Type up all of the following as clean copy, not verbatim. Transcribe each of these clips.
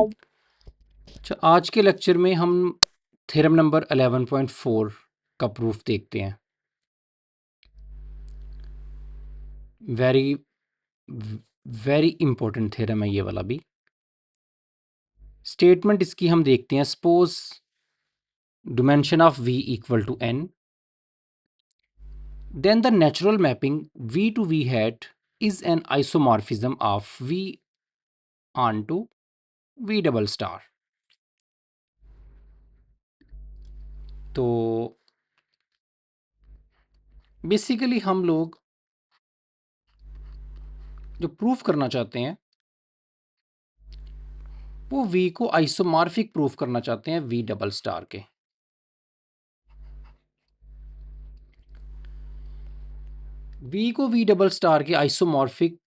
अच्छा, आज के लेक्चर में हम थ्योरम नंबर 11.4 का प्रूफ देखते हैं। वेरी वेरी इंपॉर्टेंट थ्योरम है ये वाला भी। स्टेटमेंट इसकी हम देखते हैं। Suppose dimension of v equal to n, then the natural mapping v to v hat is an isomorphism of v onto v double star। तो बेसिकली हम लोग जो प्रूफ करना चाहते हैं वो v को आइसोमॉर्फिक प्रूफ करना चाहते हैं v डबल स्टार के। v को v डबल स्टार के आइसोमॉर्फिक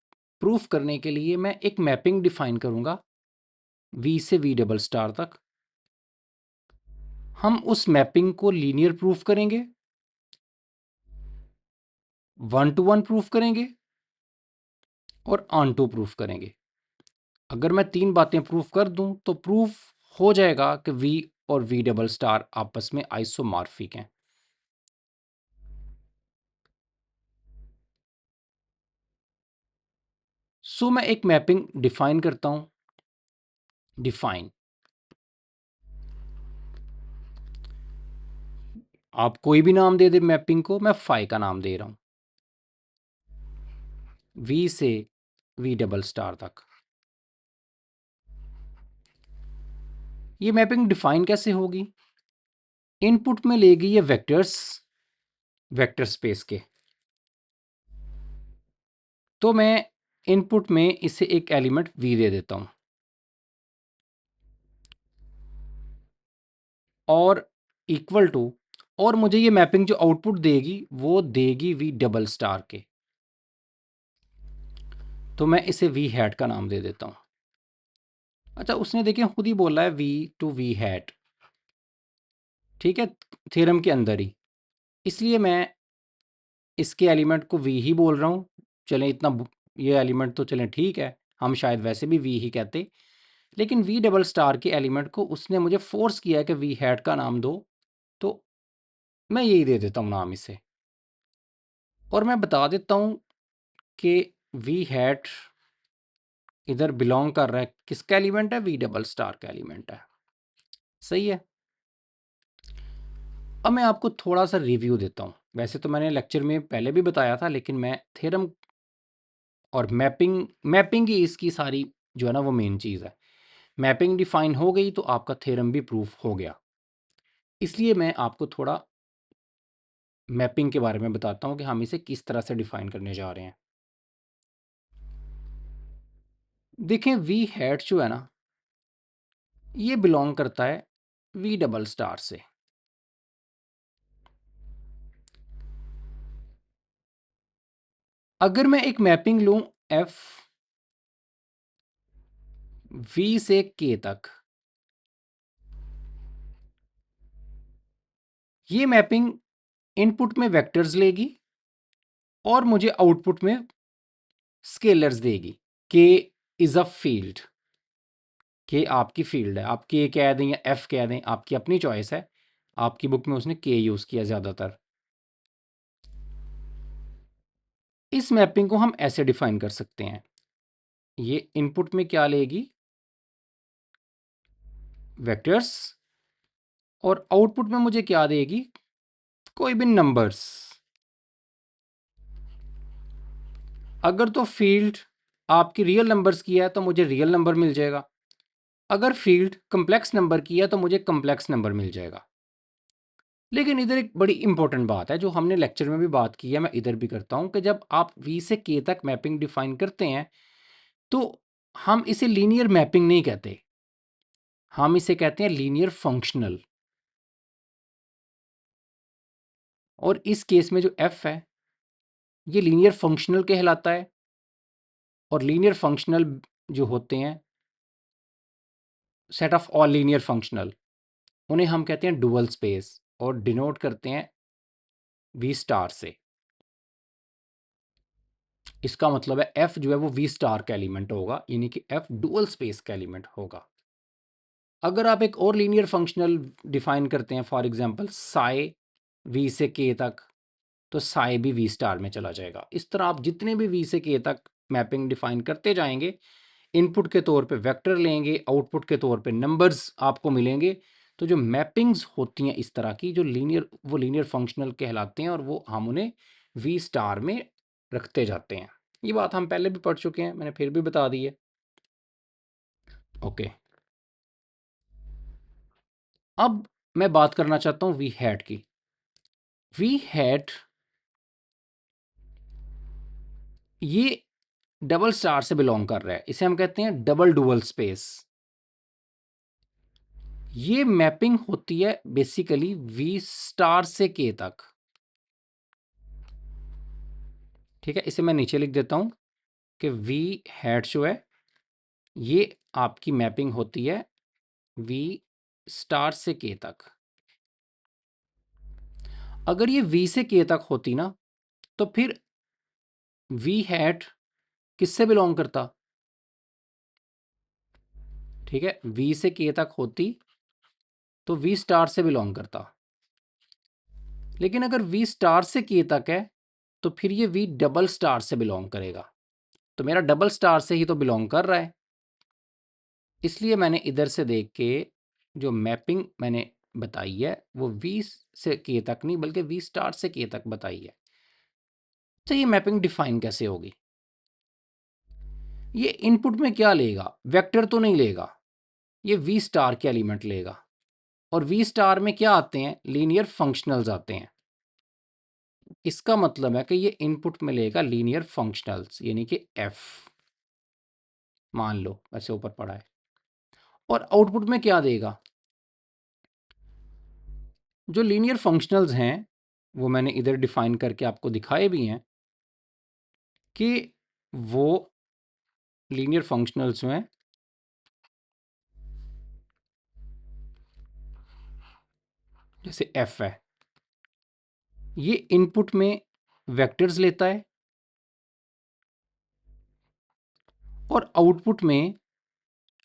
प्रूफ करने के लिए मैं एक मैपिंग डिफाइन करूंगा v से v डबल स्टार तक। हम उस मैपिंग को लीनियर प्रूफ करेंगे, 1-to-1 प्रूफ करेंगे और ऑन टू प्रूफ करेंगे। अगर मैं 3 बातें प्रूफ कर दूं तो प्रूफ हो जाएगा कि v और v डबल स्टार आपस में आइसोमॉर्फिक हैं। सो मैं एक मैपिंग डिफाइन करता हूं। डिफाइन, आप कोई भी नाम दे दे मैपिंग को, मैं फाई का नाम दे रहा हूं, v से v डबल स्टार तक। ये मैपिंग डिफाइन कैसे होगी? इनपुट में लेगी ये वेक्टर्स वेक्टर स्पेस के। तो मैं इनपुट में इसे एक एलिमेंट v दे देता हूं और इक्वल टू, और मुझे ये मैपिंग जो आउटपुट देगी वो देगी v डबल स्टार के। तो मैं इसे v हैट का नाम दे देता हूं। अच्छा, उसने देखिए खुद ही बोला है v टू v हैट, ठीक है, थ्योरम के अंदर ही, इसलिए मैं इसके एलिमेंट को v ही बोल रहा हूं। चलें, इतना ये एलिमेंट तो चलें ठीक है, हम शायद वैसे भी v ही कहते, लेकिन v डबल स्टार के एलिमेंट को उसने मुझे फोर्स किया है कि v हैट का नाम दो, तो मैं यही दे देता हूं नाम इसे। और मैं बता देता हूं कि v हैट इधर बिलोंग कर रहा है, किसका एलिमेंट है? v डबल स्टार का एलिमेंट है। सही है। अब मैं आपको थोड़ा सा रिव्यू देता हूँ। वैसे तो मैंने लेक्चर में पहले भी बताया था, लेकिन मैं थ्योरम और मैपिंग ही इसकी सारी जो है ना वो मेन चीज़ है। मैपिंग डिफाइन हो गई तो आपका थ्योरम भी प्रूफ हो गया। इसलिए मैं आपको थोड़ा मैपिंग के बारे में बताता हूँ कि हम इसे किस तरह से डिफाइन करने जा रहे हैं। देखें, वी हैट जो है ना ये बिलोंग करता है वी डबल स्टार से। अगर मैं एक मैपिंग लूं एफ v से k तक, ये मैपिंग इनपुट में वेक्टर्स लेगी और मुझे आउटपुट में स्केलर्स देगी। k is a field, k आपकी फील्ड है। आप k कह दें या f कह दें, आपकी अपनी चॉइस है। आपकी बुक में उसने k यूज किया ज्यादातर। इस मैपिंग को हम ऐसे डिफाइन कर सकते हैं, ये इनपुट में क्या लेगी? वेक्टर्स, और आउटपुट में मुझे क्या देगी? कोई भी नंबर्स। अगर तो फील्ड आपकी रियल नंबर्स की है तो मुझे रियल नंबर मिल जाएगा, अगर फील्ड कम्प्लेक्स नंबर की है तो मुझे कम्प्लेक्स नंबर मिल जाएगा। लेकिन इधर एक बड़ी इंपॉर्टेंट बात है जो हमने लेक्चर में भी बात की है, मैं इधर भी करता हूं कि जब आप v से k तक मैपिंग डिफाइन करते हैं तो हम इसे लीनियर मैपिंग नहीं कहते, हम इसे कहते हैं लीनियर फंक्शनल। और इस केस में जो f है ये लीनियर फंक्शनल कहलाता है। और लीनियर फंक्शनल जो होते हैं, set of all linear functional, उन्हें हम कहते हैं डुअल स्पेस और डिनोट करते हैं v स्टार से। इसका मतलब है f जो है वो v स्टार का एलिमेंट होगा, यानी कि f डुअल स्पेस का एलिमेंट होगा। अगर आप एक और लीनियर फंक्शनल डिफाइन करते हैं, फॉर एग्जांपल साई वी से के तक, तो साई भी वी स्टार में चला जाएगा। इस तरह आप जितने भी वी से के तक मैपिंग डिफाइन करते जाएंगे, इनपुट के तौर पे वेक्टर लेंगे, आउटपुट के तौर पे नंबर्स आपको मिलेंगे, तो जो मैपिंग्स होती हैं इस तरह की, जो लीनियर, वो लीनियर फंक्शनल कहलाते हैं, और वो हम उन्हें वी स्टार में रखते जाते हैं। ये बात हम पहले भी पढ़ चुके हैं, मैंने फिर भी बता दी है। ओके, अब मैं बात करना चाहता हूं वी हैट की। वी हैट ये डबल स्टार से बिलोंग कर रहा है, इसे हम कहते हैं डबल डुअल स्पेस। ये मैपिंग होती है बेसिकली वी स्टार से के तक। ठीक है, इसे मैं नीचे लिख देता हूं कि वी हैट जो है ये आपकी मैपिंग होती है वी स्टार से के तक। अगर ये वी से के तक होती ना, तो फिर वी हैट किससे बिलोंग करता? ठीक है, वी से के तक होती तो वी स्टार से बिलोंग करता। लेकिन अगर वी स्टार से के तक है तो फिर ये वी डबल स्टार से बिलोंग करेगा। तो मेरा डबल स्टार से ही तो बिलोंग कर रहा है, इसलिए मैंने इधर से देख के जो मैपिंग मैंने बताई है वो वी से के तक नहीं बल्कि वी स्टार से के तक बताई है। तो ये मैपिंग डिफाइन कैसे होगी? ये इनपुट में क्या लेगा? वेक्टर तो नहीं लेगा, ये वी स्टार के एलिमेंट लेगा। और वी स्टार में क्या आते हैं? लीनियर फंक्शनल्स आते हैं। इसका मतलब है कि ये इनपुट में लेगा लीनियर फंक्शनल्स, यानी कि एफ, मान लो ऐसे ऊपर पड़ा है। और आउटपुट में क्या देगा? जो लीनियर फंक्शनल्स हैं वो मैंने इधर डिफाइन करके आपको दिखाए भी हैं कि वो लीनियर फंक्शनल्स हैं जैसे एफ है, ये इनपुट में वेक्टर्स लेता है और आउटपुट में,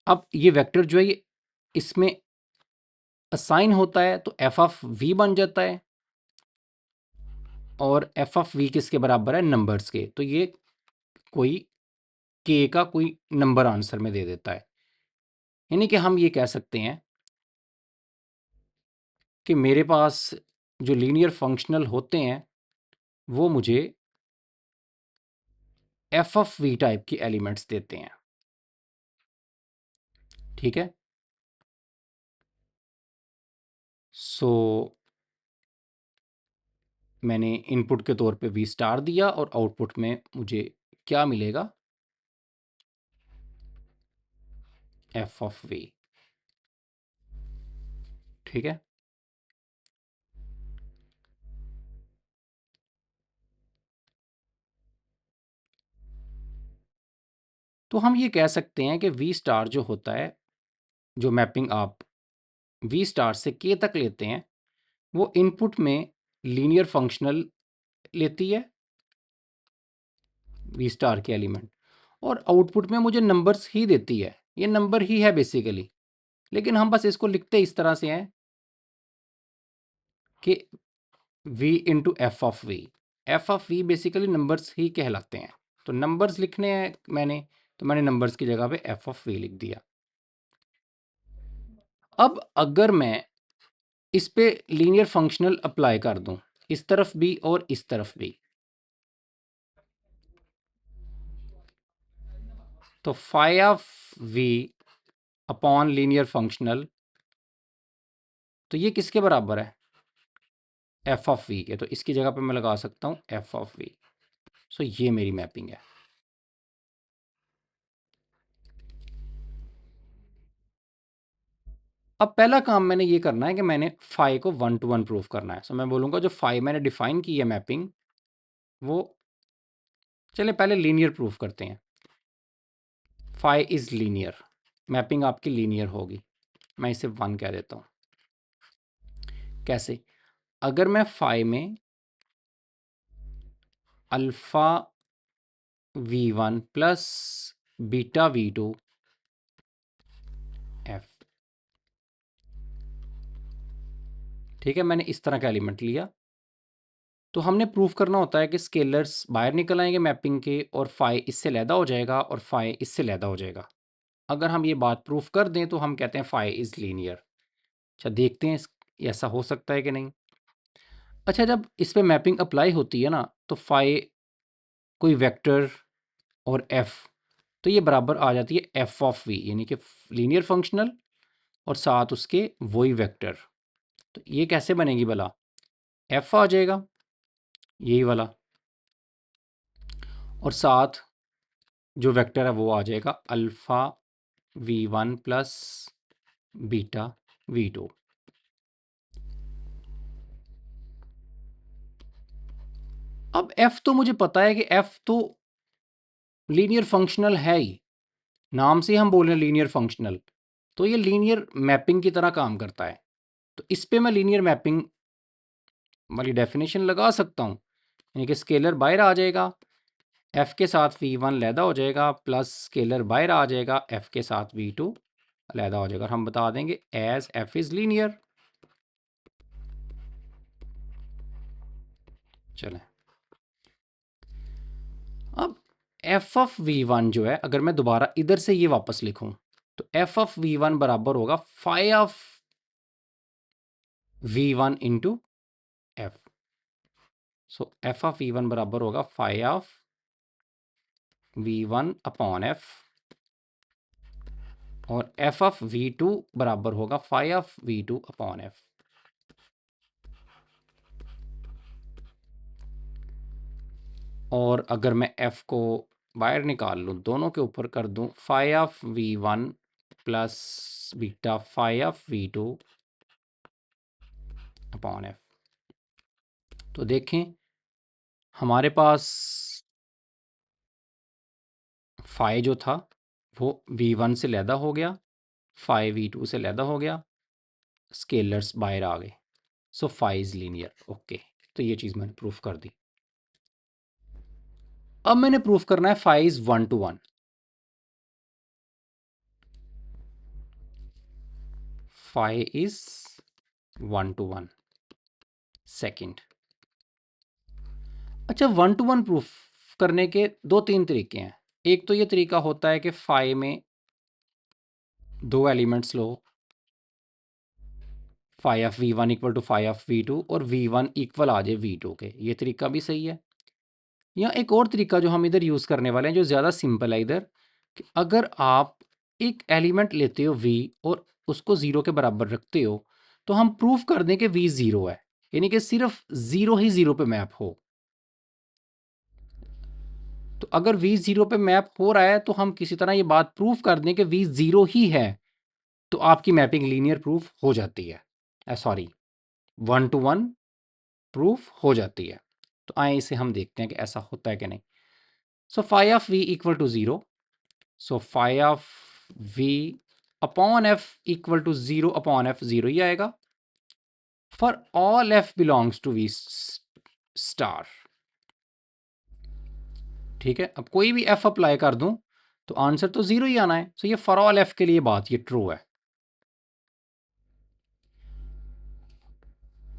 अब ये वेक्टर जो है ये इसमें असाइन होता है तो एफ ऑफ वी बन जाता है, और एफ ऑफ वी किसके बराबर है? नंबर्स के। तो ये कोई के का कोई नंबर आंसर में दे देता है। यानी कि हम ये कह सकते हैं कि मेरे पास जो लीनियर फंक्शनल होते हैं वो मुझे एफ ऑफ वी टाइप की एलिमेंट्स देते हैं। ठीक है, सो मैंने इनपुट के तौर पे वी स्टार दिया और आउटपुट में मुझे क्या मिलेगा? F of V. ठीक है, तो हम ये कह सकते हैं कि वी स्टार जो होता है, जो मैपिंग आप वी स्टार से के तक लेते हैं, वो इनपुट में लीनियर फंक्शनल लेती है वी स्टार के एलिमेंट, और आउटपुट में मुझे नंबर्स ही देती है। ये नंबर ही है बेसिकली, लेकिन हम बस इसको लिखते इस तरह से हैं कि v into F of V. F of V basically numbers ही कहलाते हैं, तो नंबर्स लिखने हैं मैंने, तो मैंने नंबर्स की जगह पे एफ ऑफ वी लिख दिया। अब अगर मैं इस पे लीनियर फंक्शनल अप्लाई कर दूं, इस तरफ भी और इस तरफ भी, तो phi of V upon linear functional, तो ये किसके बराबर है? एफ ऑफ वी के। तो इसकी जगह पे मैं लगा सकता हूं एफ ऑफ वी। सो ये मेरी मैपिंग है। अब पहला काम मैंने ये करना है कि मैंने फाई को 1 to 1 प्रूफ करना है। सो मैं बोलूँगा जो फाई मैंने डिफाइन की है मैपिंग, वो, चले पहले लीनियर प्रूफ करते हैं। फाई इज़ लीनियर, मैपिंग आपकी लीनियर होगी। मैं इसे 1 कह देता हूँ। कैसे? अगर मैं फाई में alpha v1 plus beta v2 F ठीक है, मैंने इस तरह का एलिमेंट लिया। तो हमने प्रूफ करना होता है कि स्केलर्स बाहर निकल आएंगे मैपिंग के और फाई इससे लैदा हो जाएगा और फाई इससे लैदा हो जाएगा। अगर हम ये बात प्रूफ कर दें तो हम कहते हैं फाई इज़ लीनियर। अच्छा, देखते हैं ऐसा हो सकता है कि नहीं। अच्छा, जब इस पे मैपिंग अप्लाई होती है ना, तो फाई कोई वेक्टर और एफ, तो ये बराबर आ जाती है एफ ऑफ वी, यानी कि लीनियर फंक्शनल और साथ उसके वही वेक्टर। तो ये कैसे बनेगी भला? एफ आ जाएगा यही वाला, और साथ जो वेक्टर है वो आ जाएगा alpha v1 plus beta v2। अब f तो मुझे पता है कि f तो लीनियर फंक्शनल है ही, नाम से हम बोल रहे हैं लीनियर फंक्शनल, तो ये लीनियर मैपिंग की तरह काम करता है। तो इस पे मैं लीनियर मैपिंग वाली डेफिनेशन लगा सकता हूँ, यानी कि स्केलर बाहर आ जाएगा, f के साथ v1 लैदा हो जाएगा, प्लस स्केलर बाहर आ जाएगा, f के साथ v2 लैदा हो जाएगा, और हम बता देंगे एज f इज़ लीनियर। चलें, अब एफ ऑफ वी वन जो है, अगर मैं दोबारा इधर से ये वापस लिखूं, तो एफ ऑफ वी वन बराबर होगा phi of V one into F. So F of V one बराबर होगा phi of V one upon F, और एफ ऑफ वी टू बराबर होगा phi of V two upon F. और अगर मैं एफ को बाहर निकाल लूँ, दोनों के ऊपर कर दूँ phi of V one plus beta phi of V two upon F, तो देखें हमारे पास फाई जो था वो v1 से लैदा हो गया, फाई v2 से लैदा हो गया, स्केलर्स बाहर आ गए, so phi is linear. Okay, तो ये चीज़ मैंने प्रूफ कर दी। अब मैंने प्रूफ करना है phi is 1 to 1। Phi is 1 to 1 second. अच्छा, 1 to 1 प्रूफ करने के दो तीन तरीके हैं। एक तो ये तरीका होता है कि फाई में दो एलिमेंट्स लो, phi of V one equal to phi of V two, और वी वन इक्वल आ जाए वी टू के, ये तरीका भी सही है। या एक और तरीका जो हम इधर यूज़ करने वाले हैं, जो ज़्यादा सिंपल है इधर, कि अगर आप एक एलिमेंट लेते हो v और उसको ज़ीरो के बराबर रखते हो, तो हम प्रूफ कर दें कि v ज़ीरो है, यानी कि सिर्फ ज़ीरो ही ज़ीरो पे मैप हो। तो अगर v ज़ीरो पे मैप हो रहा है तो हम किसी तरह ये बात प्रूफ कर दें कि v ज़ीरो ही है, तो आपकी मैपिंग लीनियर प्रूफ हो जाती है, सॉरी 1 to 1 प्रूफ हो जाती है। तो आए इसे हम देखते हैं कि ऐसा होता है कि नहीं। So phi of v equal to zero, so phi of v upon f equal to 0 upon f, 0 ही आएगा for all f belongs to v star. ठीक है, अब कोई भी f अप्लाई कर दूं तो आंसर तो 0 ही आना है। सो ये फॉर ऑल f के लिए बात ये ट्रू है।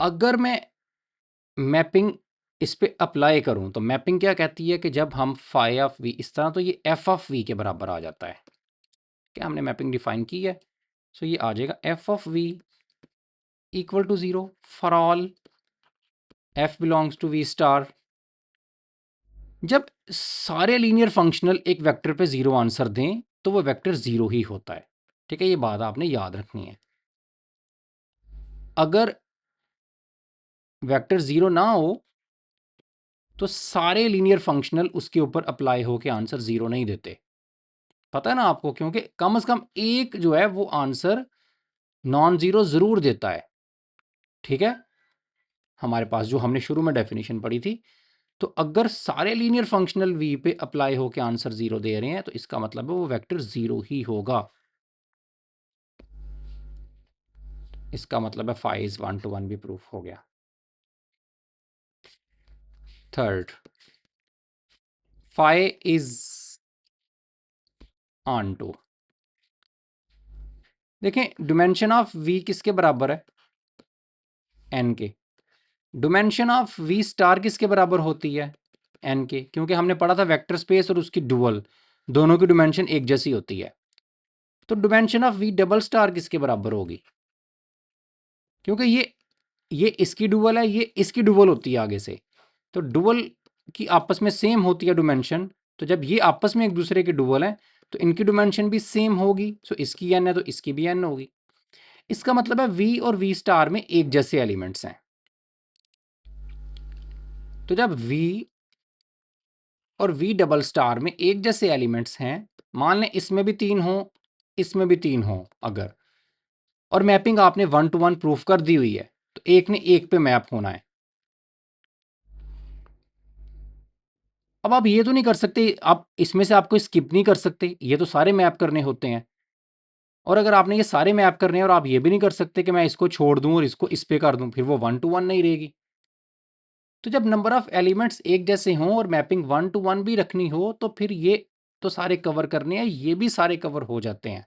अगर मैं मैपिंग इस पे अप्लाई करूं तो मैपिंग क्या कहती है कि जब हम फाई ऑफ v इस तरह, तो ये f ऑफ v के बराबर आ जाता है। क्या हमने मैपिंग डिफाइन की है? सो ये आ जाएगा f of v equal to 0 for all f belongs to v star. जब सारे लीनियर फंक्शनल एक वेक्टर पे 0 आंसर दें तो वो वेक्टर 0 ही होता है। ठीक है, ये बात आपने याद रखनी है। अगर वेक्टर 0 ना हो तो सारे लीनियर फंक्शनल उसके ऊपर अप्लाई होकर आंसर 0 नहीं देते। पता है ना आपको, क्योंकि कम से कम एक जो है वो आंसर नॉन ज़ीरो ज़रूर देता है। ठीक है, हमारे पास जो हमने शुरू में डेफिनेशन पढ़ी थी, तो अगर सारे लीनियर फंक्शनल v पे अप्लाई होकर आंसर 0 दे रहे हैं तो इसका मतलब है वो वेक्टर 0 ही होगा। इसका मतलब है फाई इज 1 to 1 भी प्रूफ हो गया। Third, phi is onto. देखें, डिमेंशन ऑफ v किसके बराबर है? एन के। डिमेंशन ऑफ वी स्टार किसके बराबर होती है? एन के, क्योंकि हमने पढ़ा था वेक्टर स्पेस और उसकी डुअल दोनों की डिमेंशन एक जैसी होती है। तो dimension of V double star किसके बराबर होगी? क्योंकि ये इसकी डुअल है, ये इसकी डुअल होती है आगे से, तो डुअल की आपस में सेम होती है डिमेंशन। तो जब ये आपस में एक दूसरे के डुअल है तो इनकी डिमेंशन भी सेम होगी। सो इसकी एन है तो इसकी भी एन होगी। इसका मतलब है वी और वी स्टार में एक जैसे एलिमेंट्स हैं। तो जब वी और वी डबल स्टार में एक जैसे एलिमेंट्स हैं, मान लें इसमें भी 3 हो, इसमें भी 3 हो अगर, और मैपिंग आपने 1 to 1 प्रूफ कर दी हुई है, तो एक ने एक पे मैप होना है। अब आप ये तो नहीं कर सकते, आप इसमें से आपको स्किप नहीं कर सकते, ये तो सारे मैप करने होते हैं। और अगर आपने ये सारे मैप करने हैं और आप ये भी नहीं कर सकते कि मैं इसको छोड़ दूं और इसको इस पे कर दूं, फिर वो 1 to 1 नहीं रहेगी। तो जब नंबर ऑफ एलिमेंट्स एक जैसे हों और मैपिंग 1 to 1 भी रखनी हो, तो फिर ये तो सारे कवर करने हैं, ये भी सारे कवर हो जाते हैं।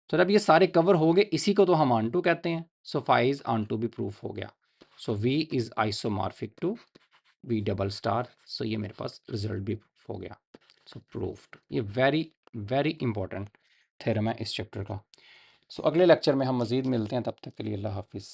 तो जब ये सारे कवर हो गए, इसी को तो हम ऑनटू कहते हैं। सो फाई इज ऑनटू भी प्रूफ हो गया। So V is isomorphic to V double star. So ये मेरे पास रिजल्ट भी प्रूफ हो गया। So proofed. ये वेरी वेरी इंपॉर्टेंट थ्योरम है इस चैप्टर का। सो अगले लेक्चर में हम मज़ीद मिलते हैं, तब तक के लिए अल्लाह हाफिज़।